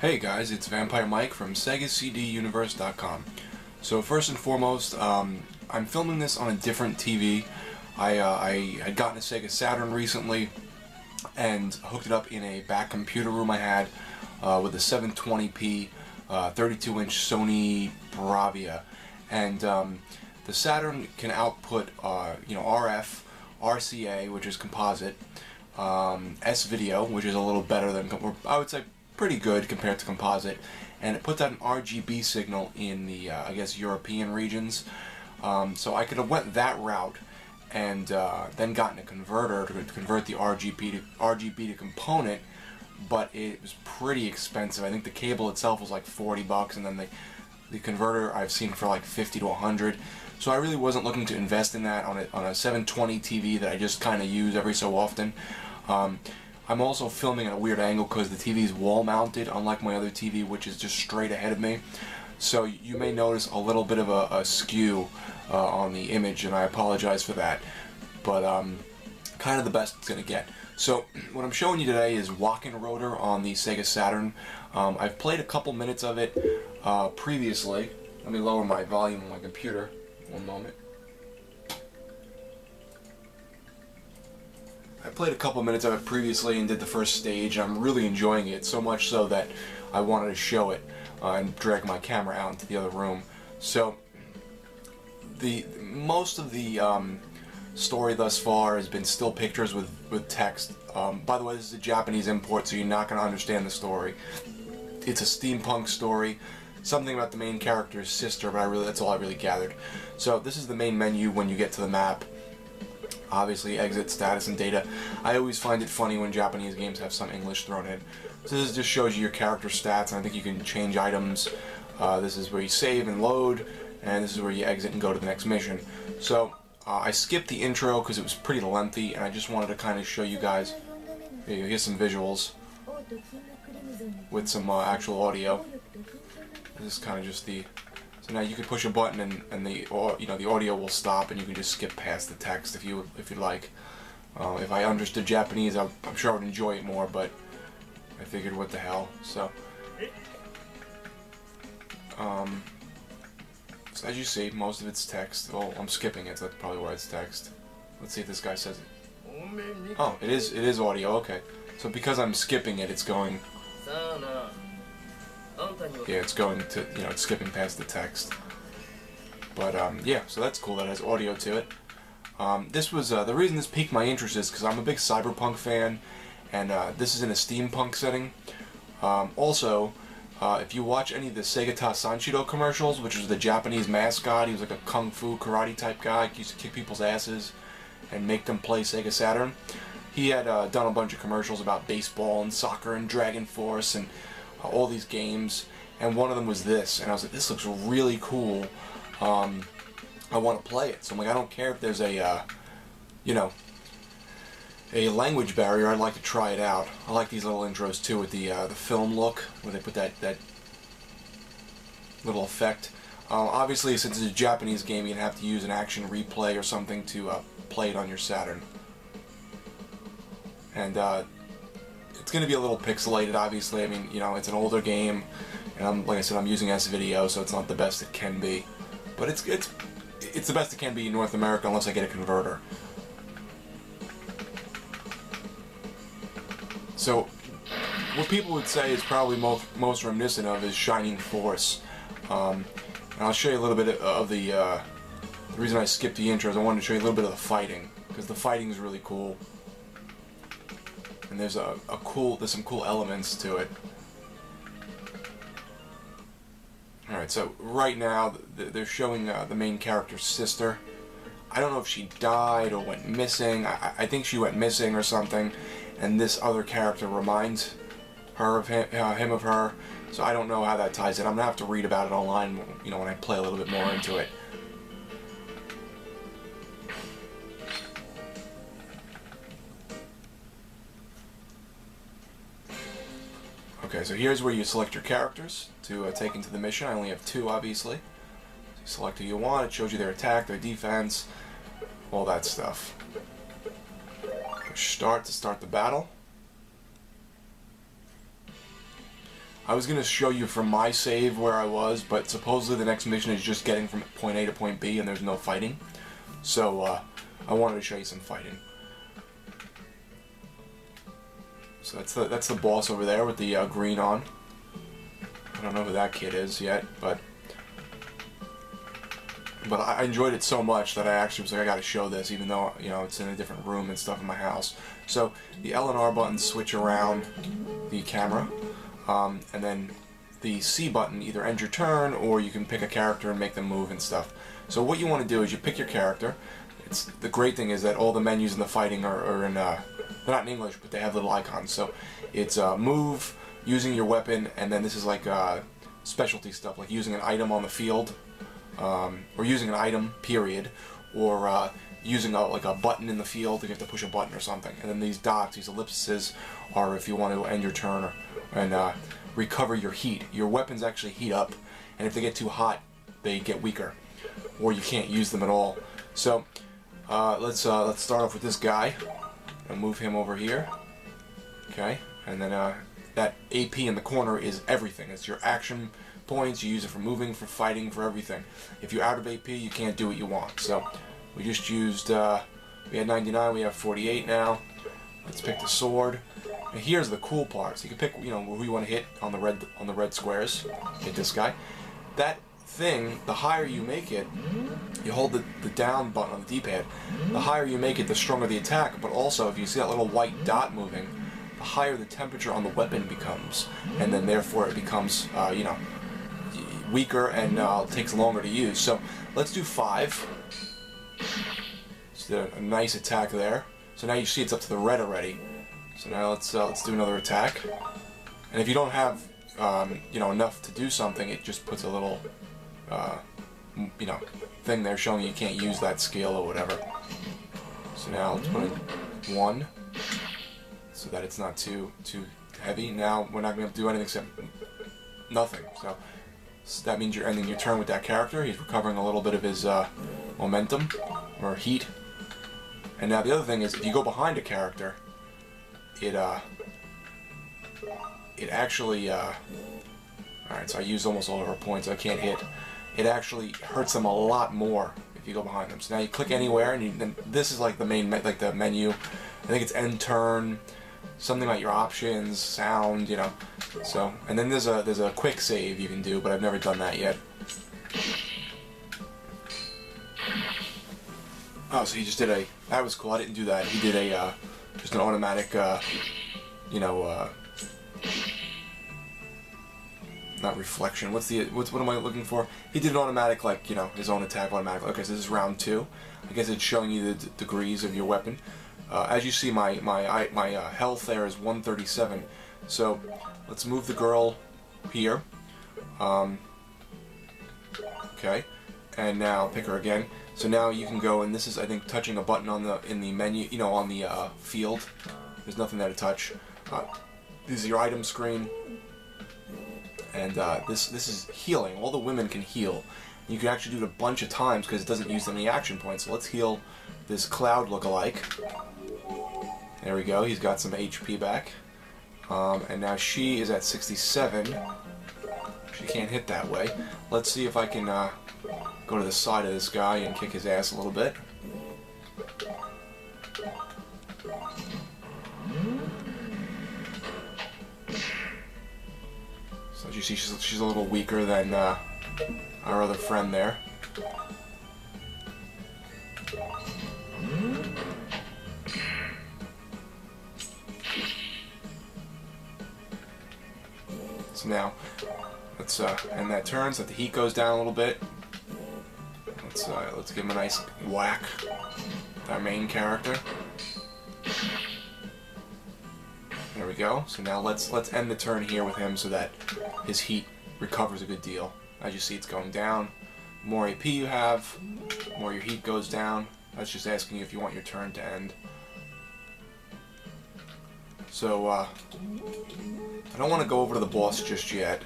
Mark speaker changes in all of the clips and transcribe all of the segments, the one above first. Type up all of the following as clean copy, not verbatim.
Speaker 1: Hey guys, it's Vampire Mike from SegaCDUniverse.com. So first and foremost, I'm filming this on a different TV. I had gotten a Sega Saturn recently and hooked it up in a back computer room I had with a 720p 32-inch Sony Bravia. And the Saturn can output RF, RCA, which is composite, S-Video, which is a little better than, I would say, pretty good compared to composite, and it puts out an RGB signal in the I guess European regions. So I could have went that route and then gotten a converter to convert the RGB to component, but it was pretty expensive. I think the cable itself was like $40, and then the converter I've seen for like 50 to 100. So I really wasn't looking to invest in that on a 720 TV that I just kind of use every so often. I'm also filming at a weird angle because the TV is wall mounted, unlike my other TV, which is just straight ahead of me. So you may notice a little bit of a skew on the image, and I apologize for that. But kind of the best it's going to get. So what I'm showing you today is Wachenroder on the Sega Saturn. I've played a couple minutes of it previously. Let me lower my volume on my computer. One moment. I played a couple minutes of it previously and did the first stage. I'm really enjoying it, so much so that I wanted to show it and drag my camera out into the other room. So most of the story thus far has been still pictures with text. By the way, this is a Japanese import, so you're not going to understand the story. It's a steampunk story, something about the main character's sister, but that's all I really gathered. So this is the main menu when you get to the map. Obviously, exit, status, and data. I always find it funny when Japanese games have some English thrown in. So this just shows you your character stats, and I think you can change items. This is where you save and load, and this is where you exit and go to the next mission. So I skipped the intro because it was pretty lengthy, and I just wanted to kind of show you guys. Here's some visuals with some actual audio. This is kind of just the. So now you can push a button and the audio will stop, and you can just skip past the text if you like. If I understood Japanese, I'm sure I would enjoy it more, but I figured what the hell. So as you see, most of it's text. Well, I'm skipping it, so that's probably why it's text. Let's see if this guy says it. Oh, it is audio. Okay, so because I'm skipping it, it's going. Yeah, it's going to, it's skipping past the text. But, yeah, so that's cool that it has audio to it. This was, the reason this piqued my interest is because I'm a big cyberpunk fan, and this is in a steampunk setting. Also, if you watch any of the Sega Saturn commercials, which was the Japanese mascot, he was like a kung fu karate type guy, he used to kick people's asses and make them play Sega Saturn. He had done a bunch of commercials about baseball and soccer and Dragon Force and all these games, and one of them was this, and I was like, this looks really cool. I want to play it. So I'm like, I don't care if there's a a language barrier, I'd like to try it out. I like these little intros too with the film look, where they put that little effect. Obviously, since it's a Japanese game, you're going to have to use an action replay or something to play it on your Saturn. And it's going to be a little pixelated, obviously. I mean, it's an older game, and like I said, I'm using S-Video, so it's not the best it can be. But it's the best it can be in North America, unless I get a converter. So, what people would say is probably most reminiscent of is Shining Force. And I'll show you a little bit of the reason I skipped the intro is I wanted to show you a little bit of the fighting, because the fighting is really cool. And there's some cool elements to it. Alright, so right now they're showing the main character's sister. I don't know if she died or went missing. I think she went missing or something, and this other character reminds her of him of her. So I don't know how that ties in. I'm gonna have to read about it online, when I play a little bit more into it. Okay, so here's where you select your characters to take into the mission. I only have two, obviously. So you select who you want. It shows you their attack, their defense, all that stuff. Push start to start the battle. I was gonna show you from my save where I was, but supposedly the next mission is just getting from point A to point B, and there's no fighting. So I wanted to show you some fighting. So that's the boss over there with the green on. I don't know who that kid is yet, but I enjoyed it so much that I actually was like, I gotta show this, even though, you know, it's in a different room and stuff in my house. So the L and R buttons switch around the camera, and then the C button either ends your turn, or you can pick a character and make them move and stuff. So what you want to do is you pick your character. The great thing is that all the menus in the fighting are in, they're not in English, but they have little icons. So it's move, using your weapon, and then this is like specialty stuff, like using an item on the field, or using an item, period, or using like a button in the field if you have to push a button or something. And then these dots, these ellipses, are if you want to end your turn and recover your heat. Your weapons actually heat up, and if they get too hot, they get weaker, or you can't use them at all. So let's start off with this guy. I'll move him over here. Okay, and then that AP in the corner is everything. It's your action points. You use it for moving, for fighting, for everything. If you're out of AP, you can't do what you want. So we just used, we had 99, we have 48 now. Let's pick the sword. And here's the cool part. So you can pick, you know, who you want to hit on the red squares. Hit this guy. That thing, the higher you make it, you hold the down button on the D-pad. The higher you make it, the stronger the attack. But also, if you see that little white dot moving, the higher the temperature on the weapon becomes, and then therefore it becomes, you know, weaker and takes longer to use. So let's do 5. It's a nice attack there. So now you see it's up to the red already. So now let's do another attack. And if you don't have you know, enough to do something, it just puts a little you know, thing there showing you can't use that skill or whatever. So now let's put in 1, so that it's not too heavy. Now we're not going to do anything except nothing. So that means you're ending your turn with that character. He's recovering a little bit of his momentum or heat. And now the other thing is, if you go behind a character, it actually alright, so I used almost all of our points. I can't hit. It actually hurts them a lot more if you go behind them. So now you click anywhere, and then this is like the main like the menu. I think it's end turn, something about your options, sound, you know. So, and then there's a quick save you can do, but I've never done that yet. Oh, so he just did that was cool. I didn't do that. He did just an automatic, you know, not reflection. What am I looking for? He did an automatic, like, you know, his own attack automatically. Okay, so this is round 2. I guess it's showing you the degrees of your weapon. As you see, my health there is 137. So let's move the girl here. Okay, and now pick her again. So now you can go, and this is, I think, touching a button in the menu, you know, on the field. There's nothing there to touch. This is your item screen, and this is healing. All the women can heal. You can actually do it a bunch of times because it doesn't use any action points. So let's heal this Cloud lookalike. There we go. He's got some HP back, and now she is at 67. She can't hit that way. Let's see if I can go to the side of this guy and kick his ass a little bit. So as you see, she's a little weaker than our other friend there. So now, let's end that turn so that the heat goes down a little bit. Let's give him a nice whack with our main character. There we go. So now let's end the turn here with him so that his heat recovers a good deal. As you see, it's going down. The more AP you have, the more your heat goes down. That's just asking you if you want your turn to end. So I don't want to go over to the boss just yet.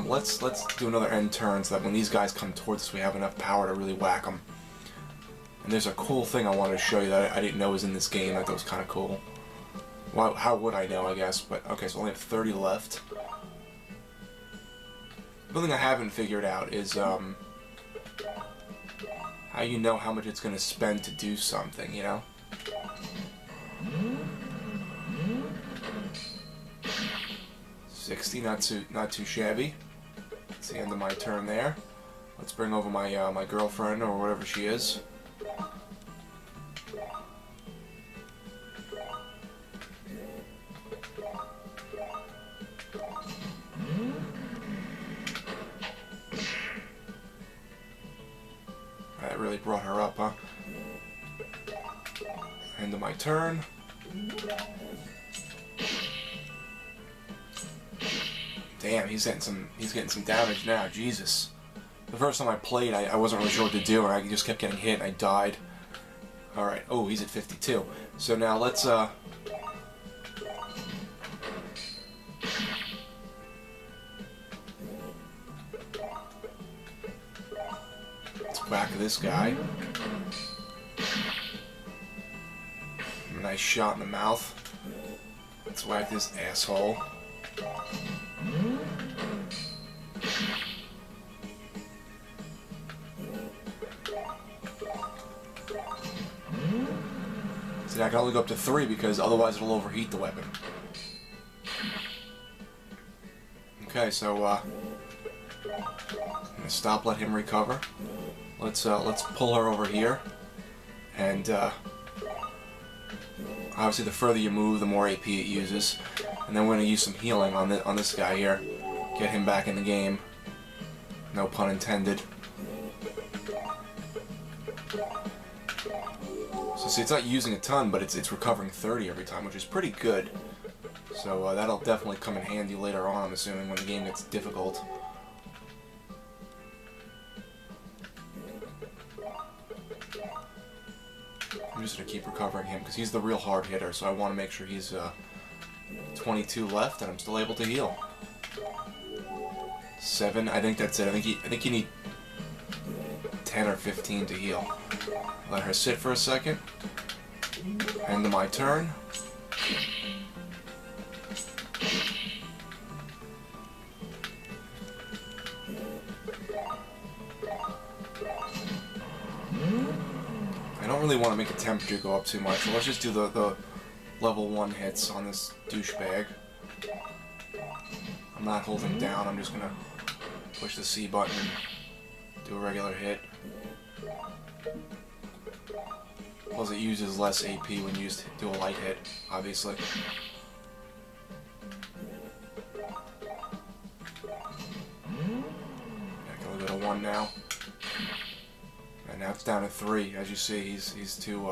Speaker 1: Let's do another end turn so that when these guys come towards us, we have enough power to really whack them. And there's a cool thing I wanted to show you that I didn't know was in this game. I thought was kind of cool. Well, how would I know, I guess? But okay, so I only have 30 left. One thing I haven't figured out is how you know how much it's going to spend to do something, you know? $60, not too shabby. It's the end of my turn there. Let's bring over my my girlfriend or whatever she is. That really brought her up, huh? End of my turn. Damn, he's getting some damage now. Jesus. The first time I played, I wasn't really sure what to do, and I just kept getting hit, and I died. All right. Oh, he's at 52. So now let's whack this guy. Nice shot in the mouth. Let's whack this asshole. See, I can only go up to 3 because otherwise it'll overheat the weapon. Okay, so I'm gonna stop, let him recover. Let's pull her over here, and obviously the further you move, the more AP it uses. And then we're gonna use some healing on this guy here, get him back in the game. No pun intended. So see, it's not using a ton, but it's recovering 30 every time, which is pretty good. So that'll definitely come in handy later on, I'm assuming, when the game gets difficult. I'm just going to keep recovering him, because he's the real hard hitter, so I want to make sure he's 22 left, and I'm still able to heal. 7, I think that's it. I think you need 10 or 15 to heal. Let her sit for a second. End of my turn. I don't really want to make a temperature go up too much, so let's just do the level 1 hits on this douchebag. I'm not holding down, I'm just gonna push the C button and do a regular hit. Plus it uses less AP when you just do a light hit, obviously. I can only go to 1 now. And now it's down to 3. As you see, he's too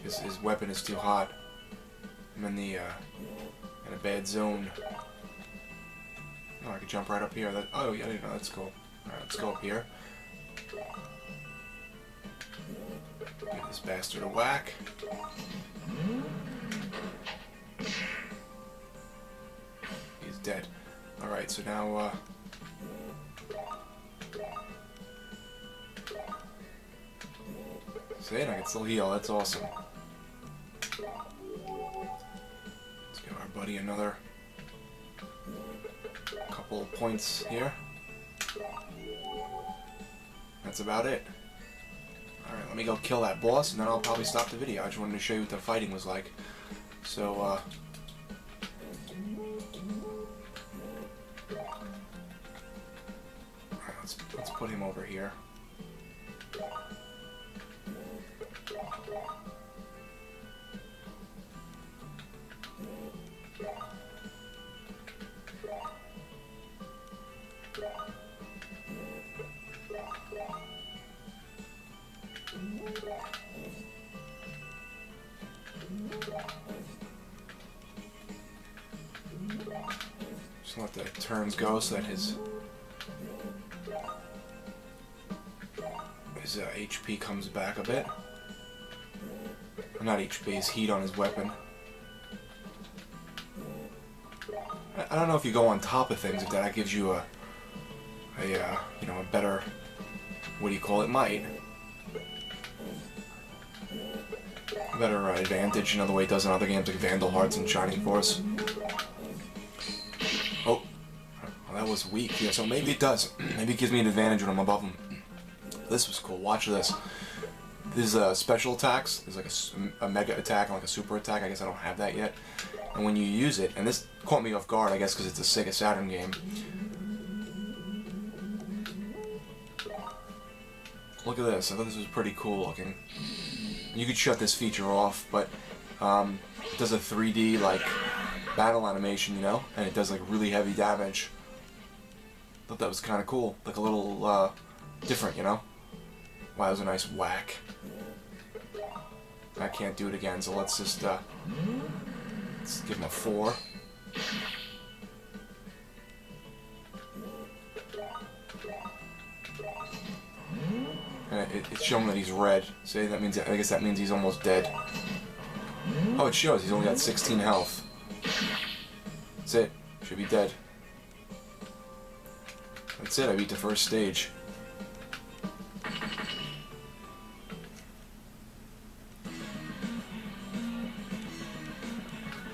Speaker 1: his weapon is too hot. I'm in the in a bad zone. Oh, I can jump right up here. Oh yeah, no, that's cool. Alright, let's go up here. Give this bastard a whack. He's dead. Alright, so now see, and I can still heal, that's awesome. Let's give our buddy another couple points here. That's about it. Alright, let me go kill that boss, and then I'll probably stop the video. I just wanted to show you what the fighting was like. So, alright, let's put him over here. Just let the turns go so that his HP comes back a bit. Or not HP, his heat on his weapon. I don't know if you go on top of things, if that gives you a you know, a better, what do you call it, might. A better advantage, another way it does in other games like Vandal Hearts and Shining Force. Oh, well, that that was weak. Yeah, so maybe it does. Maybe it gives me an advantage when I'm above them. This was cool. Watch this. There's special attacks. There's like a mega attack and like a super attack. I guess I don't have that yet. And when you use it, and this caught me off guard, I guess because it's a Sega Saturn game. Look at this. I thought this was pretty cool looking. You could shut this feature off, but it does a 3D like battle animation, you know, and it does like really heavy damage. Thought that was kind of cool, like a little different, you know. Wow, that was a nice whack. I can't do it again, so let's just let's give him a 4. And it's showing that he's red. So that means, I guess that means he's almost dead. Oh, it shows he's only got 16 health. That's it. Should be dead. That's it. I beat the first stage.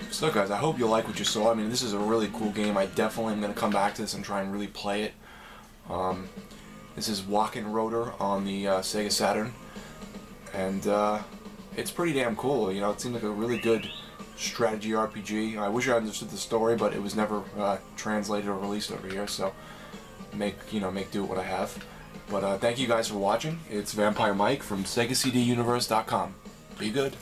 Speaker 1: So guys, I hope you like what you saw. I mean, this is a really cool game. I definitely am going to come back to this and try and really play it. This is Wachenroder on the Sega Saturn, and it's pretty damn cool. You know, it seemed like a really good strategy RPG. I wish I understood the story, but it was never translated or released over here, so make do with what I have. But thank you guys for watching. It's Vampire Mike from SegaCDUniverse.com. Be good.